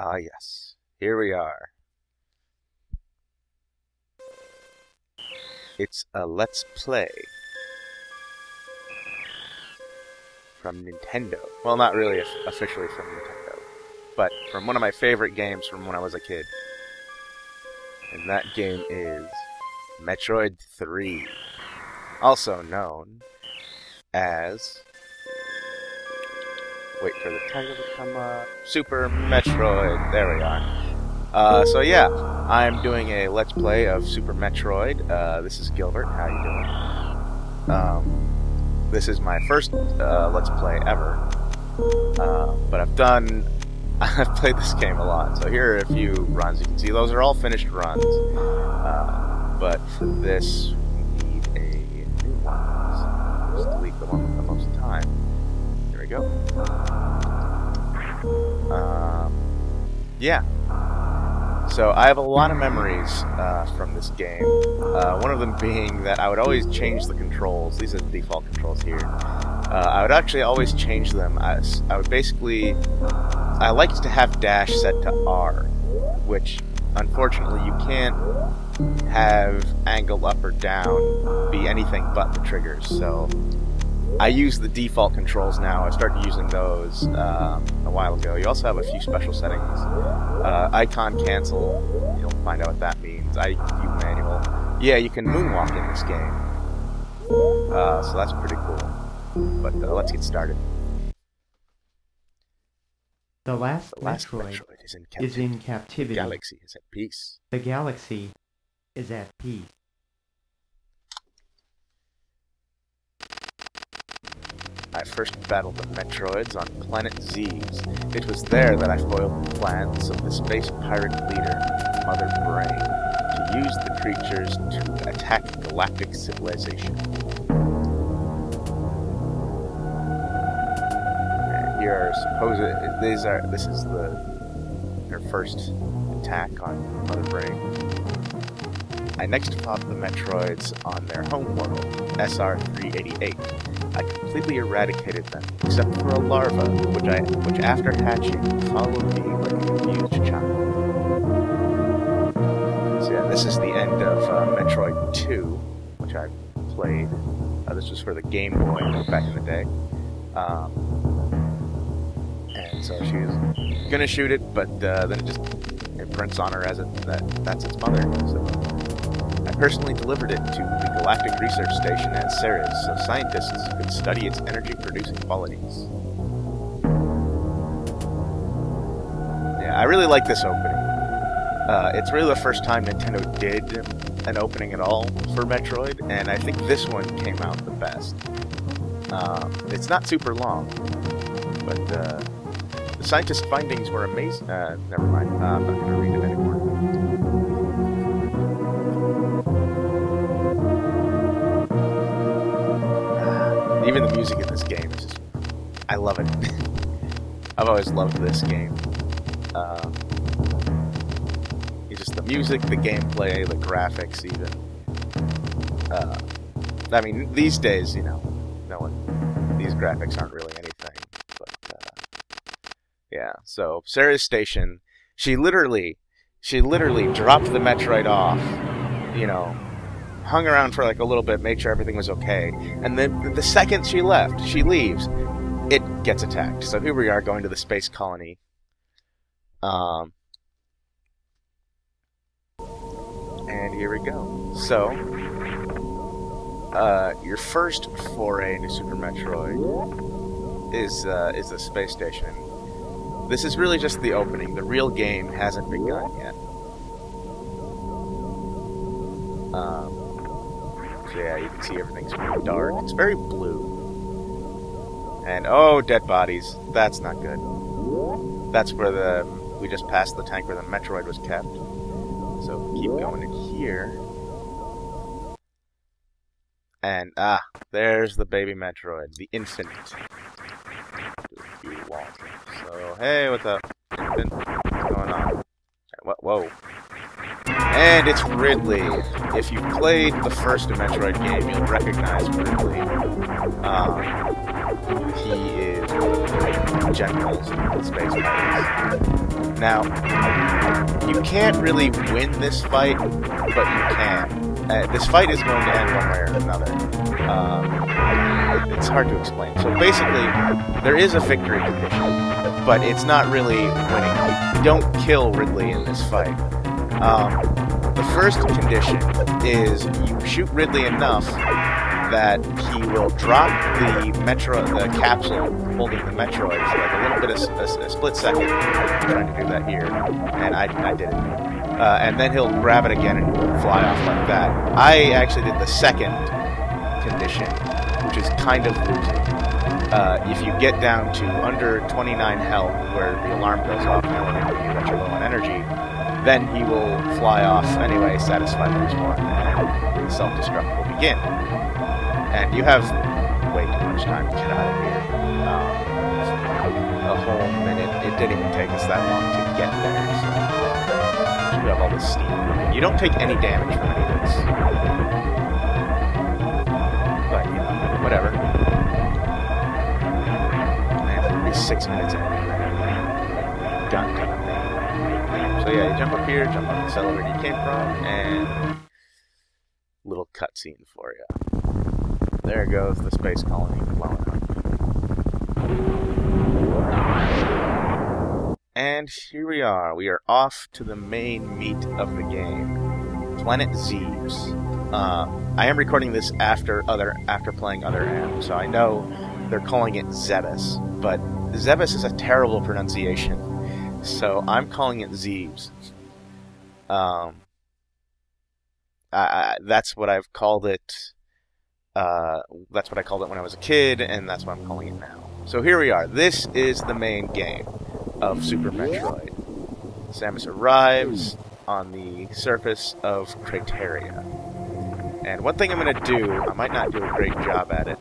Ah, yes. Here we are. It's a Let's Play from Nintendo. Well, not really officially from Nintendo, but from one of my favorite games from when I was a kid. And that game is Metroid 3, also known as... Wait for the title to come up. Super Metroid. There we are. So yeah, I'm doing a Let's Play of Super Metroid. This is Gilbert. How you doing? This is my first Let's Play ever. But I've played this game a lot. So here are a few runs. You can see those are all finished runs. But for this, we need a new one. Just delete the one with the most time. There we go. Yeah. So I have a lot of memories from this game. One of them being that I would always change the controls. These are the default controls here. I would actually always change them. I would basically... I liked to have dash set to R, which unfortunately you can't have angle up or down be anything but the triggers. So I use the default controls now. I started using those a while ago. You also have a few special settings. Icon cancel, you'll find out what that means. IQ manual. Yeah, you can moonwalk in this game. So that's pretty cool. But let's get started. The last Metroid is in captivity. The galaxy is at peace. The galaxy is at peace. I first battled the Metroids on planet Z's. It was there that I foiled the plans of the space pirate leader, Mother Brain, to use the creatures to attack galactic civilization. And here are this is their first attack on Mother Brain. I next fought the Metroids on their home world, SR-388. I completely eradicated them, except for a larva, which after hatching, followed me like a confused child. So yeah, this is the end of Metroid 2, which I played. This was for the Game Boy back in the day. And so she was gonna shoot it, but then it prints on her as that's its mother. So I personally delivered it to the Galactic Research Station at Ceres, so scientists could study its energy-producing qualities. Yeah, I really like this opening. It's really the first time Nintendo did an opening at all for Metroid, and I think this one came out the best. It's not super long, but the scientists' findings were amazing. Never mind, I'm not going to read it anymore. Even the music in this game is just... I love it. I've always loved this game. It's just the music, the gameplay, the graphics even. I mean, these days, you know, these graphics aren't really anything. But, yeah, so, Ceres Station, she literally dropped the Metroid off, you know, hung around for like a little bit, made sure everything was okay, and then the second she leaves, it gets attacked. So here we are going to the space colony. And here we go. So, your first foray into Super Metroid is the space station. This is really just the opening. The real game hasn't begun yet. So yeah, you can see everything's pretty dark. It's very blue. And, oh, dead bodies. That's not good. That's where we just passed the tank where the Metroid was kept. So, keep going in here. And, there's the baby Metroid. The infant. So, hey, what's up? Infant? What's going on? Whoa. And it's Ridley. If you've played the first Metroid game, you'll recognize Ridley. He is one of the generals in the space pirates. Now, you can't really win this fight, but you can. This fight is going to end one way or another. It's hard to explain. So basically, there is a victory condition, but it's not really winning. You don't kill Ridley in this fight. The first condition is you shoot Ridley enough that he will drop the capsule holding the Metroid for like a little bit of a split second. I'm trying to do that here, and I did it. And then he'll grab it again and fly off like that. I actually did the second condition, which is kind of losing. If you get down to under 29 health, where the alarm goes off telling you that you're low on energy, then he will fly off anyway, satisfy lose one, and the self-destruct will begin. And you have way too much time to get out of here. A whole minute. It didn't even take us that long to get there, so you have all this steam. You don't take any damage from any of this. But, you know, whatever. Man, it's 6 minutes in. Gun kind of thing. So yeah, you jump up here, jump on the elevator you came from, and little cutscene for you. There goes the space colony blowing up. And here we are. We are off to the main meat of the game. Planet Zeebs. I am recording this after playing other M, so I know they're calling it Zebes, but Zebes is a terrible pronunciation, so I'm calling it Zeebs. That's what I've called it. That's what I called it when I was a kid, and that's what I'm calling it now. So here we are. This is the main game of Super Metroid. Samus arrives on the surface of Crateria. And one thing I'm going to do, I might not do a great job at it,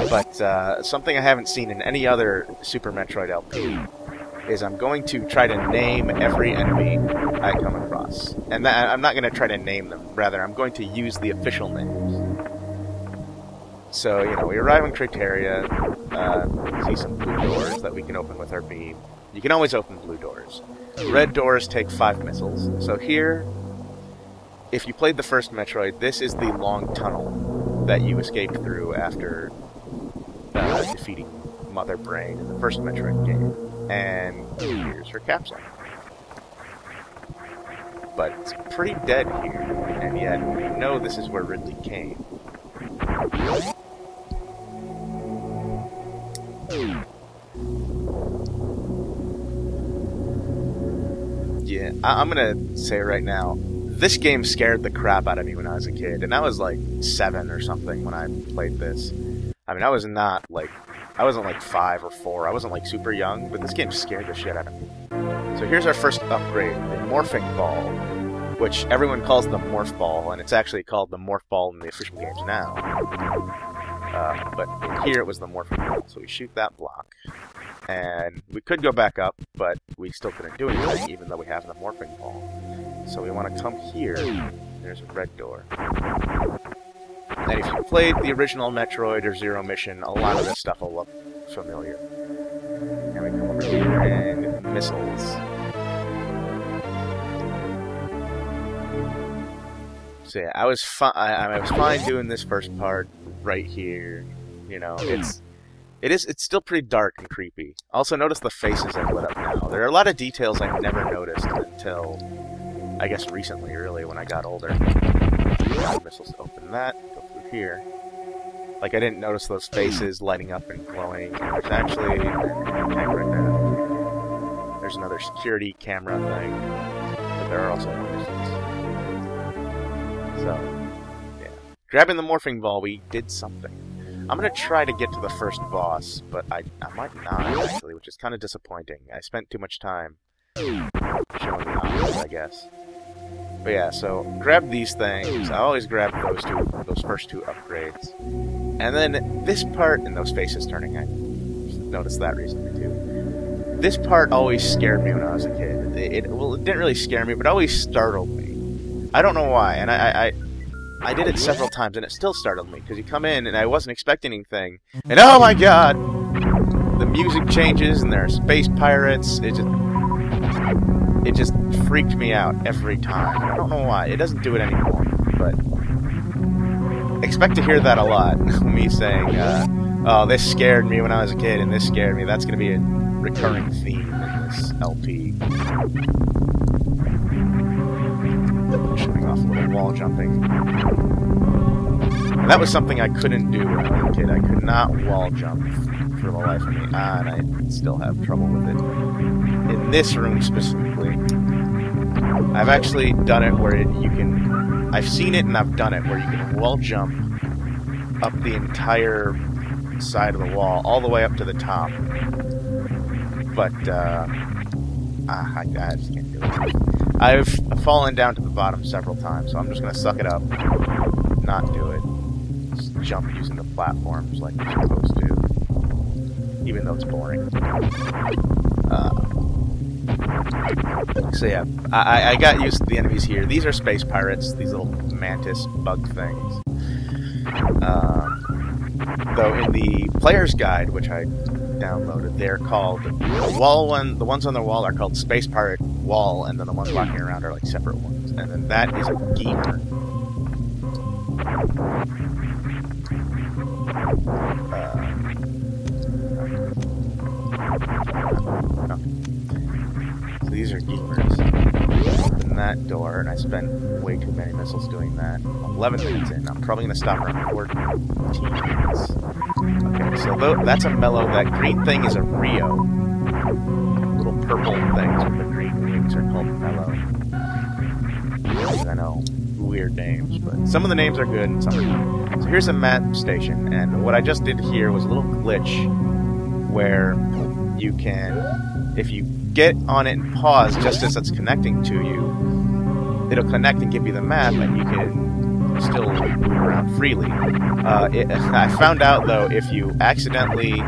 but something I haven't seen in any other Super Metroid LP is I'm going to try to name every enemy I come across. And I'm not going to try to name them, rather I'm going to use the official names. So, you know, we arrive in Crateria, see some blue doors that we can open with our beam. You can always open blue doors. Red doors take 5 missiles. So here, if you played the first Metroid, this is the long tunnel that you escaped through after defeating Mother Brain in the first Metroid game. And here's her capsule. But it's pretty dead here, and yet we know this is where Ridley came. Yeah, I'm gonna say right now, this game scared the crap out of me when I was a kid, and I was like 7 or something when I played this. I mean, I wasn't like 5 or 4, I wasn't like super young, but this game scared the shit out of me. So here's our first upgrade, the Morphing Ball, which everyone calls the Morph Ball, and it's actually called the Morph Ball in the official games now. But here it was the Morphing Ball, so we shoot that block. And we could go back up, but we still couldn't do anything, even though we have the Morphing Ball. So we want to come here. There's a red door. And if you played the original Metroid or Zero Mission, a lot of this stuff will look familiar. And we come over here, and missiles. So yeah, I was fine doing this first part right here. You know, it's still pretty dark and creepy. Also, notice the faces I've lit up now. There are a lot of details I never noticed until, I guess, recently, really, when I got older. Missiles, open that, go through here. Like, I didn't notice those faces lighting up and glowing. And there's actually a tank right there. There's another security camera thing. But there are also more missiles. So, yeah. Grabbing the Morphing Ball, we did something. I'm going to try to get to the first boss, but I might not, actually, which is kind of disappointing. I spent too much time showing the options, I guess. But yeah, so grab these things. I always grab those first 2 upgrades. And then this part, and those faces turning, I noticed that recently too. This part always scared me when I was a kid. It didn't really scare me, but it always startled me. I don't know why, and I did it several times, and it still startled me, because you come in, and I wasn't expecting anything, and oh my god! The music changes, and there are space pirates, it just... it just freaked me out every time. I don't know why. It doesn't do it anymore, but expect to hear that a lot. Me saying, oh, this scared me when I was a kid, and this scared me. That's going to be a recurring theme in this LP. Showing off a little wall jumping. And that was something I couldn't do when I was a kid. I could not wall jump for the life of me, and I still have trouble with it. In this room specifically, I've actually done it where you can... I've seen it and I've done it where you can wall jump up the entire side of the wall, all the way up to the top. But, I just can't do it. I've fallen down to the bottom several times, so I'm just going to suck it up, not do it. Just jump using the platforms like you're supposed to, even though it's boring. So yeah, I got used to the enemies here. These are space pirates, these little mantis bug things. Though in the player's guide, which I downloaded, they're called the ones on the wall are called Space Pirate Wall, and then the ones walking around are like separate ones. And then that is a gamer. So these are gamers. Open that door, and I spent way too many missiles doing that. 11 minutes in. I'm probably going to stop around 14 minutes. Okay, so that's a mellow. That green thing is a Rio. Little purple things with the green wings are called mellow. I know, weird names, but some of the names are good and some are not. So here's a map station, and what I just did here was a little glitch where you can, if you get on it and pause just as it's connecting to you, it'll connect and give you the map, and you can still move around freely. I found out, though, if you accidentally,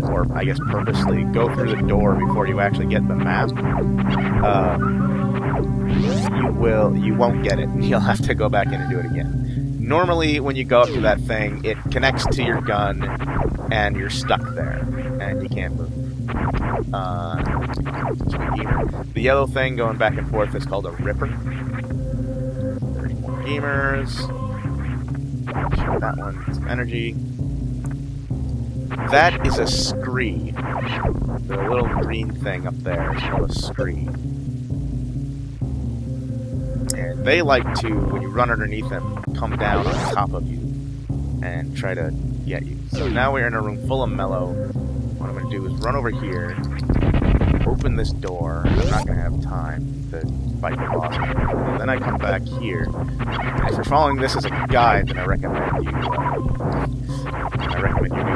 or I guess purposely, go through the door before you actually get the map, you won't get it. You'll have to go back in and do it again. Normally, when you go up to that thing, it connects to your gun, and you're stuck there, and you can't move. The yellow thing going back and forth is called a Ripper. 30 more gamers. Show that one some energy. That is a scree. The little green thing up there is called a scree. And they like to, when you run underneath them, come down on top of you and try to get you. So now we're in a room full of mellow. What I'm going to do is run over here, open this door. I'm not going to have time to fight the boss. And then I come back here. And if you're following this as a guide, then I recommend you do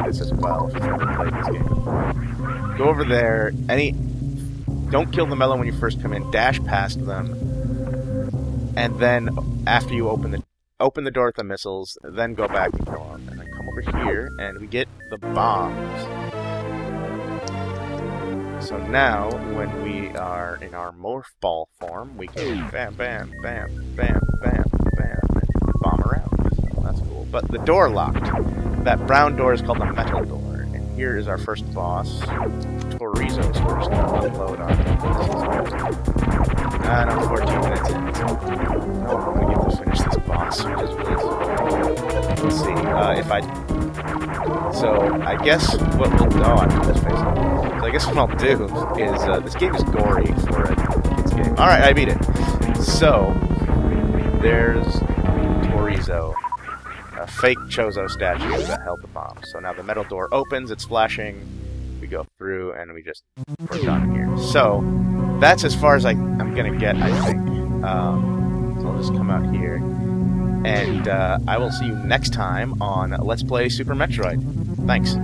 this as well if you've never played this game before. Go over there. Don't kill the mellow when you first come in. Dash past them, and then after you open the door with the missiles, then go back and kill them. And then come over here, and we get the bombs. So now, when we are in our morph ball form, we can bam, bam, bam, bam, bam, bam, and bomb around. So that's cool. But the door locked. That brown door is called the metal door. And here is our first boss. Torizo's first unload on it. And I'm 14 minutes in. So I'm going to get to finish this boss, which is really cool. Let's see. So I guess what we'll do... Oh, I put this face on. So I guess what I'll do is... this game is gory for a kid's game. Alright, I beat it. So, there's Torizo. A fake Chozo statue that held the bomb. So now the metal door opens, it's flashing, we go through, and we're done here. So, that's as far as I'm gonna get, I think. So I'll just come out here. And I will see you next time on Let's Play Super Metroid. Thanks.